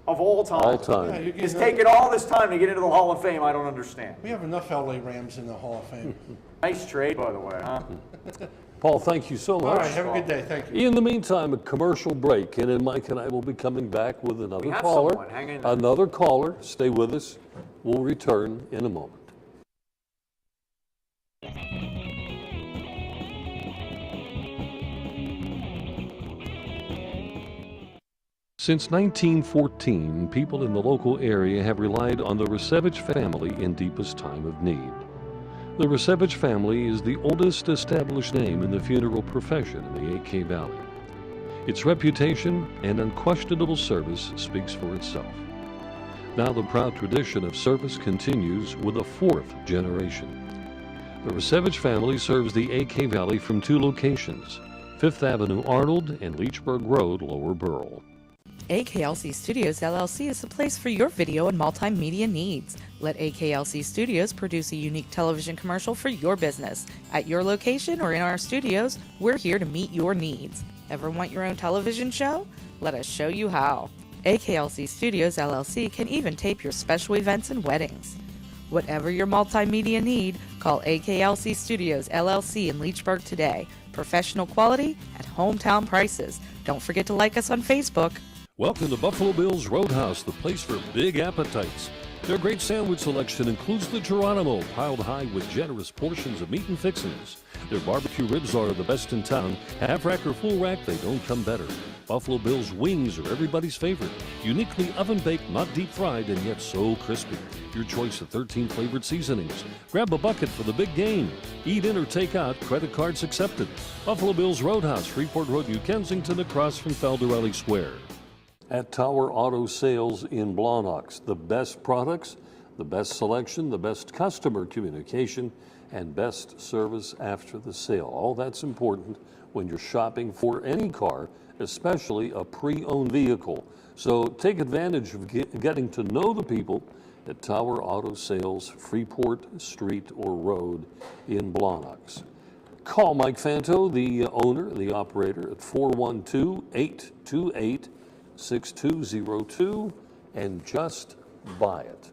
of all time, All time. Yeah, is taking all this time to get into the Hall of Fame. I don't understand. We have enough LA Rams in the Hall of Fame. Nice trade, by the way, huh? Paul, thank you so much. All right, have a good day. Thank you. In the meantime, a commercial break, and then Mike and I will be coming back with another have caller. someone. Hang in there. Another caller. Stay with us. We'll return in a moment. Since 1914, people in the local area have relied on the Resevich family in deepest time of need. The Resevich family is the oldest established name in the funeral profession in the AK Valley. Its reputation and unquestionable service speaks for itself. Now the proud tradition of service continues with a fourth generation. The Resevich family serves the AK Valley from 2 locations, 5th Avenue Arnold and Leechburg Road, Lower Burrell. AKLC Studios LLC is the place for your video and multimedia needs. Let AKLC Studios produce a unique television commercial for your business. At your location or in our studios, we're here to meet your needs. Ever want your own television show? Let us show you how. AKLC Studios LLC can even tape your special events and weddings. Whatever your multimedia need, call AKLC Studios LLC in Leechburg today. Professional quality at hometown prices. Don't forget to like us on Facebook. Welcome to Buffalo Bill's Roadhouse, the place for big appetites. Their great sandwich selection includes the Geronimo, piled high with generous portions of meat and fixings. Their barbecue ribs are the best in town. Half rack or full rack, they don't come better. Buffalo Bill's wings are everybody's favorite. Uniquely oven-baked, not deep-fried, and yet so crispy. Your choice of 13 flavored seasonings. Grab a bucket for the big game. Eat in or take out, credit cards accepted. Buffalo Bill's Roadhouse, Freeport Road, New Kensington, across from Faldarelli Square. At Tower Auto Sales in Blawnox, the best products, the best selection, the best customer communication, and best service after the sale. All that's important when you're shopping for any car, especially a pre-owned vehicle. So take advantage of getting to know the people at Tower Auto Sales, Freeport Street or Road in Blawnox. Call Mike Fanto, the owner, the operator, at 412-828-6202 and just buy it.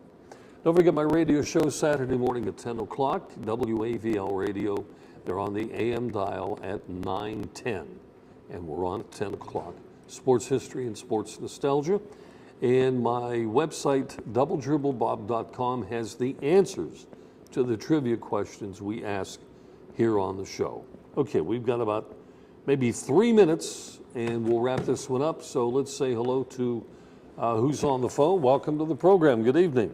Don't forget my radio show Saturday morning at 10 o'clock, WAVL Radio. They're on the AM dial at 9:10, and we're on at 10 o'clock. Sports history and sports nostalgia. And my website, doubledribblebob.com, has the answers to the trivia questions we ask here on the show. Okay, we've got about maybe 3 minutes, and we'll wrap this one up. So let's say hello to who's on the phone. Welcome to the program. Good evening.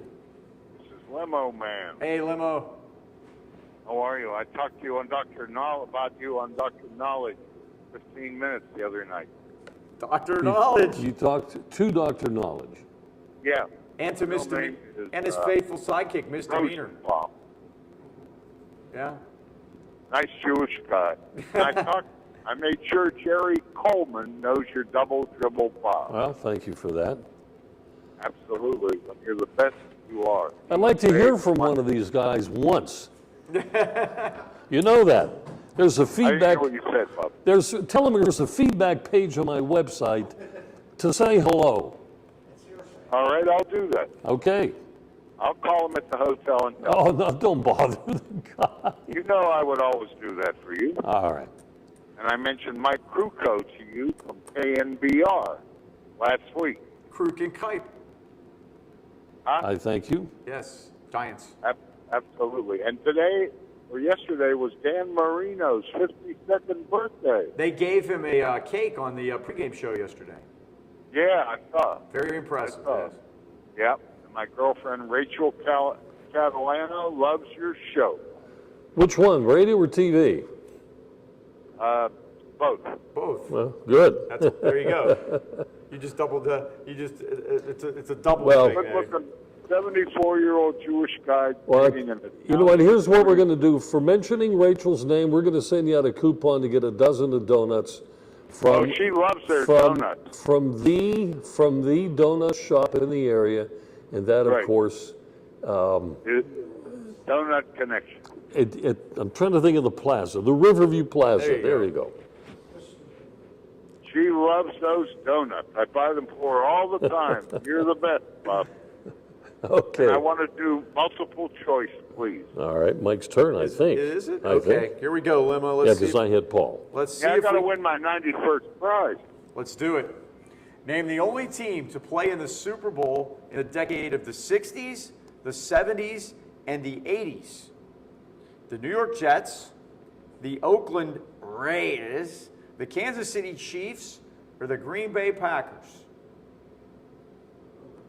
This is Limo Man. Hey, Limo. How are you? I talked to you on about you on Dr. Knowledge 15 minutes the other night. Dr. Knowledge. You talked to Dr. Knowledge. Yeah. And to Mr. And his faithful sidekick, Mr. Wiener. Yeah. Nice Jewish guy. I made sure Jerry Coleman knows your Double Dribble Bob. Well, thank you for that. Absolutely. You're the best you are. I'd like to hear from one of these guys once. You know that. There's a feedback. I didn't hear what you said, Bob. Tell them there's a feedback page on my website to say hello. All right, I'll do that. Okay. I'll call him at the hotel and tell Oh, him. no, don't bother the guy. You know I would always do that for you. All right. And I mentioned Mike Kruko to you from KNBR last week. Kruk and Kipe. Huh? I thank you. Yes, Giants. Absolutely. And today, or yesterday, was Dan Marino's 52nd birthday. They gave him a cake on the pregame show yesterday. Yeah, I saw. Very impressive. Yes. Yep. And my girlfriend, Rachel Catalano, loves your show. Which one, radio or TV? Both. Both. Well, good. There you go. You just doubled the. It's a double Well, thing. Good-looking 74-year-old Jewish guy. Well, dating an you know what? Here's what we're going to do. For mentioning Rachel's name, we're going to send you out a coupon to get a dozen of donuts. From, she loves their donuts. From the donut shop in the area, and that, of Right. course. Donut Connection. I'm trying to think of the plaza, the Riverview Plaza. There you go. She loves those donuts. I buy them for her all the time. You're the best, Bob. Okay. And I want to do multiple choice, please. All right, Mike's turn, I think. Is it? I Okay, think. here we go, Limo. Yeah, Let's see. because I hit Paul. Let's see Yeah, I if got to we. win my 91st prize. Let's do it. Name the only team to play in the Super Bowl in the decade of the 60s, the 70s, and the 80s. The New York Jets, the Oakland Raiders, the Kansas City Chiefs, or the Green Bay Packers.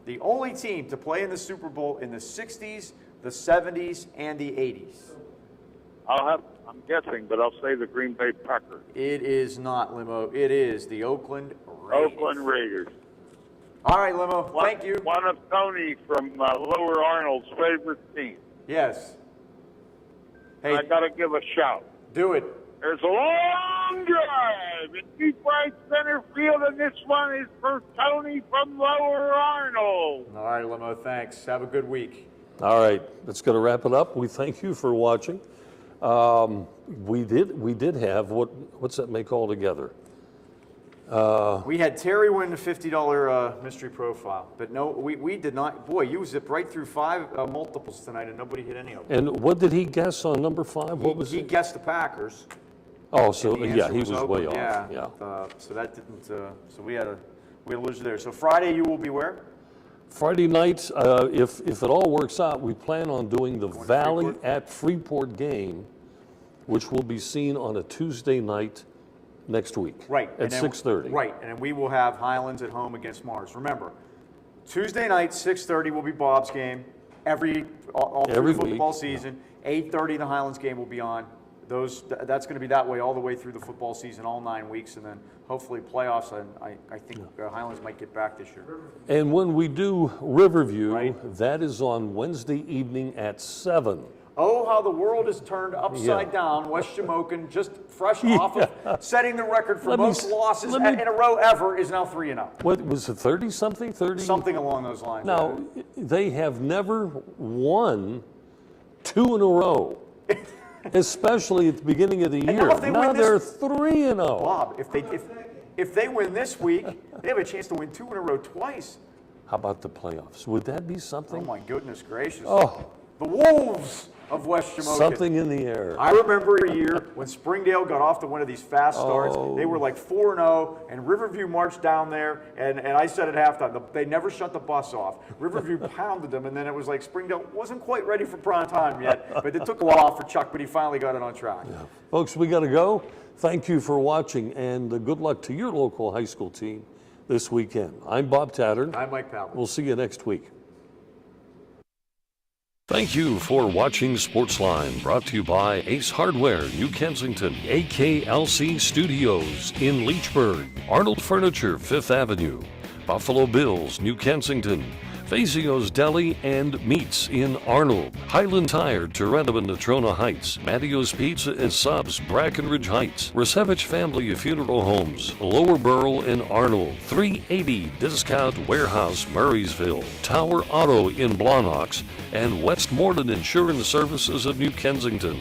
The only team to play in the Super Bowl in the 60s, the 70s, and the 80s. I'm guessing, but I'll say the Green Bay Packers. It is not, Limo. It is the Oakland Raiders. Oakland Raiders. All right, Limo. Thank you. One of Tony from Lower Arnold's favorite team. Yes. Hey, I got to give a shout. Do it. There's a long drive in deep right center field, and this one is for Tony from Lower Arnold. All right, Limo. Thanks. Have a good week. All right, that's going to wrap it up. We thank you for watching. We did have, what's that make all together? We had Terry win the $50 mystery profile, but no, we did not. Boy, you zipped right through 5 multiples tonight, and nobody hit any of them. And what did he guess on number 5? What was he it? Guessed the Packers. Oh, so And the yeah, answer he was way off. Yeah. So that didn't. So we had a loser there. So Friday you will be where? Friday night, if it all works out, we plan on doing the Valley at Freeport game, which will be seen on a Tuesday night next week. Right. At 6:30. Right, and then we will have Highlands at home against Mars. Remember, Tuesday night 6:30 will be Bob's game. All through Every the football week. season. 8:30 the Highlands game will be on. That's going to be that way all the way through the football season, all 9 weeks, and then hopefully playoffs. And I think Highlands might get back this year. And when we do Riverview, that is on Wednesday evening at 7. Oh, how the world is turned upside down. West Shamokin, just fresh off of setting the record for most losses in a row ever, is now 3-0. What was it, 30-something? 30? Something along those lines. Now, they have never won 2 in a row, especially at the beginning of the year. Now they're 3-0. Bob, if they win this week, they have a chance to win 2 in a row twice. How about the playoffs? Would that be something? Oh, my goodness gracious. Oh. The Wolves of West Shamokin. Something in the air. I remember a year when Springdale got off to one of these fast starts. They were like 4-0, and Riverview marched down there, and I said at halftime, they never shut the bus off. Riverview pounded them, and then it was like Springdale wasn't quite ready for prime time yet, but it took a while for Chuck, but he finally got it on track. Yeah. Folks, we got to go. Thank you for watching, and good luck to your local high school team this weekend. I'm Bob Tattern. I'm Mike Powell. We'll see you next week. Thank you for watching Sportsline, brought to you by Ace Hardware, New Kensington, AKLC Studios in Leechburg, Arnold Furniture, 5th Avenue, Buffalo Bills, New Kensington, Fazio's Deli and Meats in Arnold, Highland Tire, Tarentum and Natrona Heights, Mattio's Pizza and Subs, Brackenridge Heights, Resevich Family Funeral Homes, Lower Burl in Arnold, 380 Discount Warehouse, Murraysville, Tower Auto in Blawnox, and Westmoreland Insurance Services of New Kensington.